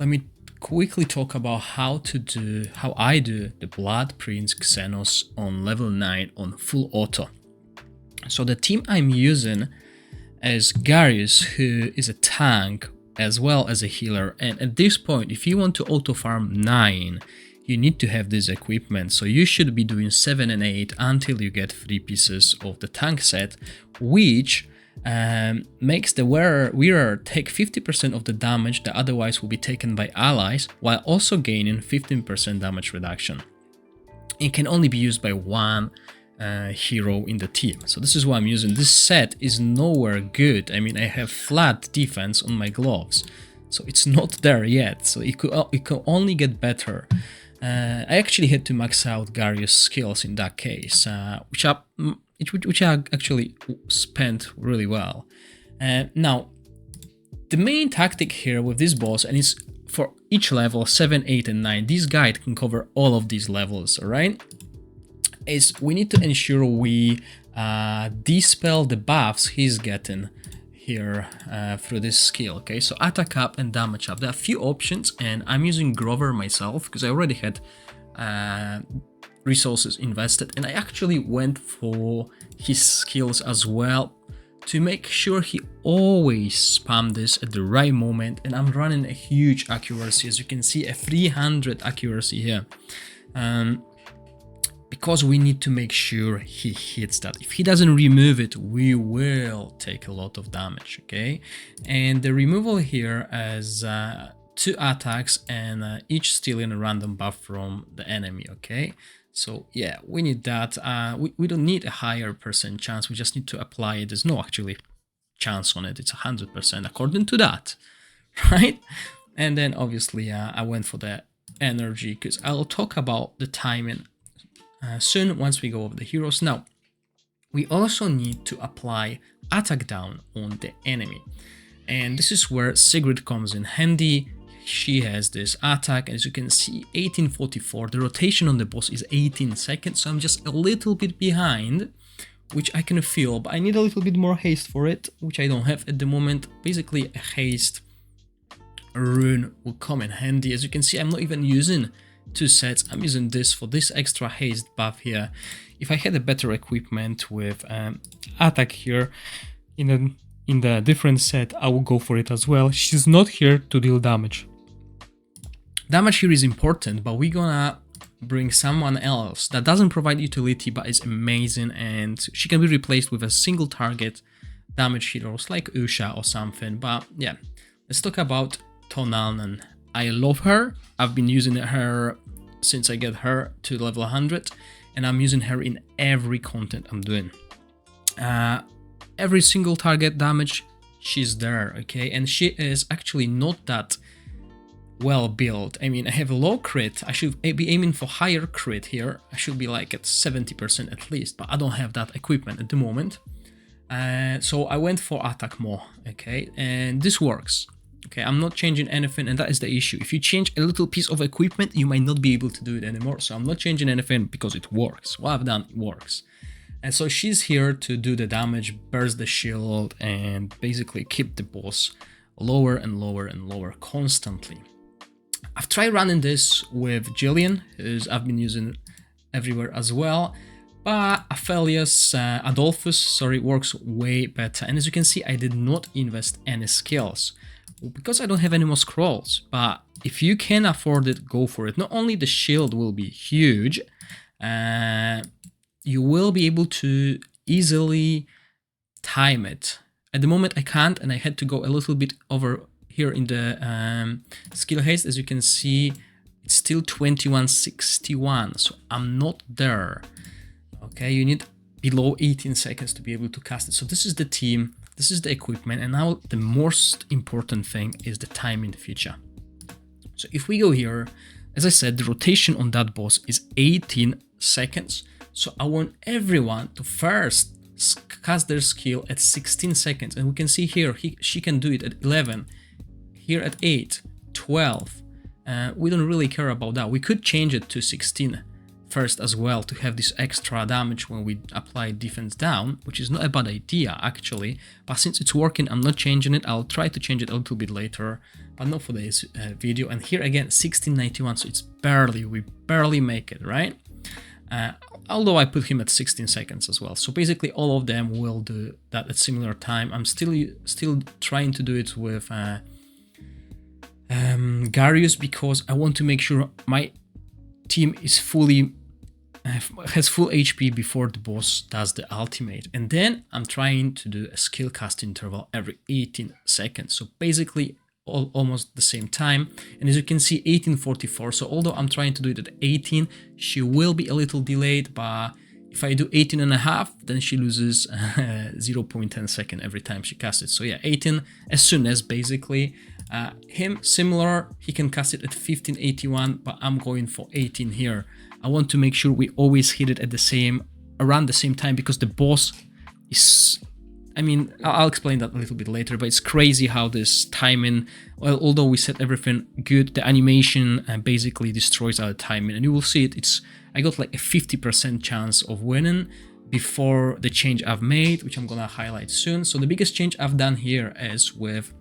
let me quickly talk about how I do the Blood Prince Xenos on level 9 on full auto. So the team I'm using is Garius, who is a tank as well as a healer, and at this point, if you want to auto farm 9, you need to have this equipment. So you should be doing 7 and 8 until you get 3 pieces of the tank set, which makes the wearer take 50% of the damage that otherwise will be taken by allies, while also gaining 15% damage reduction. It can only be used by one hero in the team. So this is what I'm using. This set is nowhere good. I mean, I have flat defense on my gloves, so it's not there yet. So it could only get better. I actually had to max out Garius' skills in that case, which I actually spent really well. Now, the main tactic here with this boss, and it's for each level 7, 8, and 9. This guide can cover all of these levels, alright? Is we need to ensure we dispel the buffs he's getting here through this skill. Okay, so attack up and damage up. There are a few options, and I'm using Grover myself because I already had resources invested, and I actually went for his skills as well to make sure he always spam this at the right moment. And I'm running a huge accuracy, as you can see, a 300 accuracy here. Because we need to make sure he hits that. If he doesn't remove it, we will take a lot of damage, okay? And the removal here is 2 attacks and each stealing a random buff from the enemy, okay? So yeah, we need that. We don't need a higher percent chance, we just need to apply it. There's no actually chance on it, it's 100% according to that, right? And then obviously I went for the energy because I'll talk about the timing soon once we go over the heroes. Now, we also need to apply attack down on the enemy, and this is where Sigrid comes in handy. She has this attack, as you can see, 1844. The rotation on the boss is 18 seconds, so I'm just a little bit behind, which I can feel, but I need a little bit more haste for it, which I don't have at the moment. Basically, a haste rune will come in handy. As you can see, I'm not even using 2 sets, I'm using this for this extra haste buff here. If I had a better equipment with attack here in the different set, I will go for it as well. She's not here to deal damage. Damage here is important, but we're gonna bring someone else that doesn't provide utility but is amazing, and she can be replaced with a single target damage heroes like Usha or something. But yeah, let's talk about Tonalnan. I love her. I've been using her since I get her to level 100, and I'm using her in every content I'm doing. Every single target damage, she's there, okay? And she is actually not that well built. I mean, I have a low crit. I should be aiming for higher crit here. I should be like at 70% at least, but I don't have that equipment at the moment. So I went for attack more, okay? And this works. Okay, I'm not changing anything, and that is the issue. If you change a little piece of equipment, you might not be able to do it anymore. So I'm not changing anything because it works. What I've done works. And so she's here to do the damage, burst the shield, and basically keep the boss lower and lower and lower constantly. I've tried running this with Jillian, who I've been using everywhere as well. But Adolphus works way better. And as you can see, I did not invest any skills, because I don't have any more scrolls. But if you can afford it, go for it. Not only the shield will be huge, you will be able to easily time it. At the moment I can't, and I had to go a little bit over here in the skill haste. As you can see, it's still 2161, so I'm not there. Okay, you need below 18 seconds to be able to cast it. So this is the team. This is the equipment, and now the most important thing is the timing feature. So if we go here, as I said, the rotation on that boss is 18 seconds. So I want everyone to first cast their skill at 16 seconds. And we can see here, she can do it at 11, here at 8, 12. We don't really care about that. We could change it to 16, first as well to have this extra damage when we apply defense down, which is not a bad idea actually, but since it's working, I'm not changing it. I'll try to change it a little bit later, but not for this video. And here again, 1691, so it's we barely make it, right? Although I put him at 16 seconds as well. So basically all of them will do that at similar time. I'm still trying to do it with Garius, because I want to make sure my team is has full HP before the boss does the ultimate. And then I'm trying to do a skill cast interval every 18 seconds. So basically almost the same time. And as you can see, 1844. So although I'm trying to do it at 18, she will be a little delayed, but if I do 18 and a half, then she loses 0.10 second every time she casts it. So yeah, 18 as soon as basically. Him, similar, he can cast it at 1581, but I'm going for 18 here. I want to make sure we always hit it at around the same time, because the boss is, I mean, I'll explain that a little bit later, but it's crazy how this timing, well, although we set everything good, the animation basically destroys our timing. And you will see it, I got like a 50% chance of winning before the change I've made, which I'm gonna highlight soon. So the biggest change I've done here is with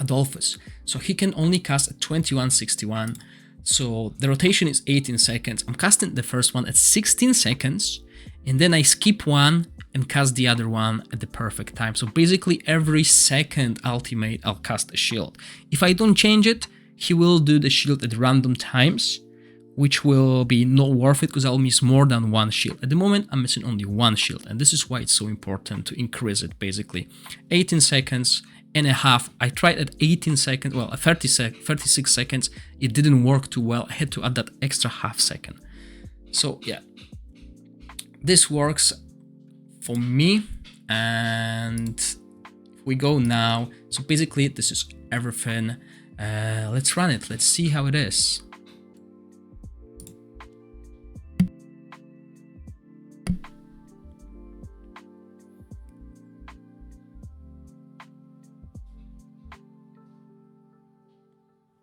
Adolphus. So he can only cast at 2161. So the rotation is 18 seconds. I'm casting the first one at 16 seconds, and then I skip one and cast the other one at the perfect time. So basically every second ultimate I'll cast a shield. If I don't change it, he will do the shield at random times, which will be not worth it because I'll miss more than one shield. At the moment, I'm missing only one shield, and this is why it's so important to increase it basically. 18 seconds and a half. I tried at 18 seconds, well, 36 seconds. It didn't work too well. I had to add that extra half second. So yeah, this works for me. And if we go now, so basically this is everything. Let's run it. Let's see how it is.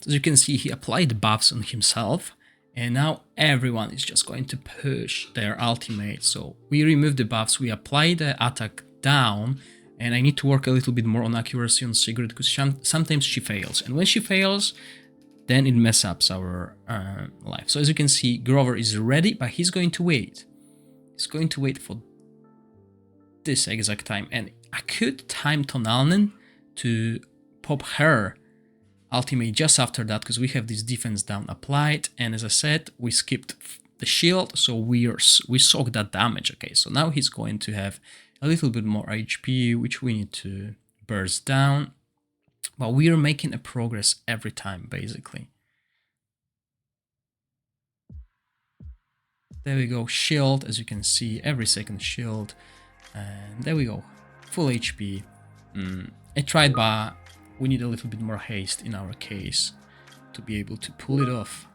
As you can see, he applied buffs on himself, and now everyone is just going to push their ultimate. So we remove the buffs, we apply the attack down, and I need to work a little bit more on accuracy on Sigrid, because sometimes she fails, and when she fails, then it messes up our life. So as you can see, Grover is ready, but he's going to wait. He's going to wait for this exact time, and I could time Tonalnen to pop her ultimate just after that, because we have this defense down applied, and as I said, we skipped the shield, so we soak that damage. Okay, so now he's going to have a little bit more HP, which we need to burst down, but we are making a progress every time basically. There we go, shield, as you can see, every second shield, and there we go, full HP. I tried, but we need a little bit more haste in our case to be able to pull it off.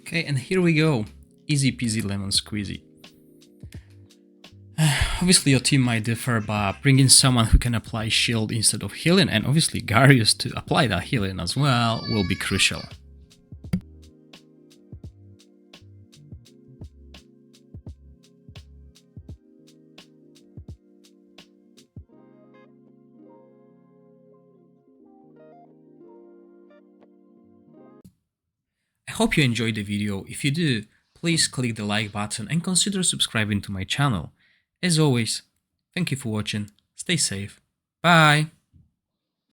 Okay, and here we go. Easy peasy lemon squeezy. Obviously your team might differ, but bringing someone who can apply shield instead of healing, and obviously Garius to apply that healing as well, will be crucial. I hope you enjoyed the video. If you do, please click the like button and consider subscribing to my channel. As always, thank you for watching, stay safe, bye!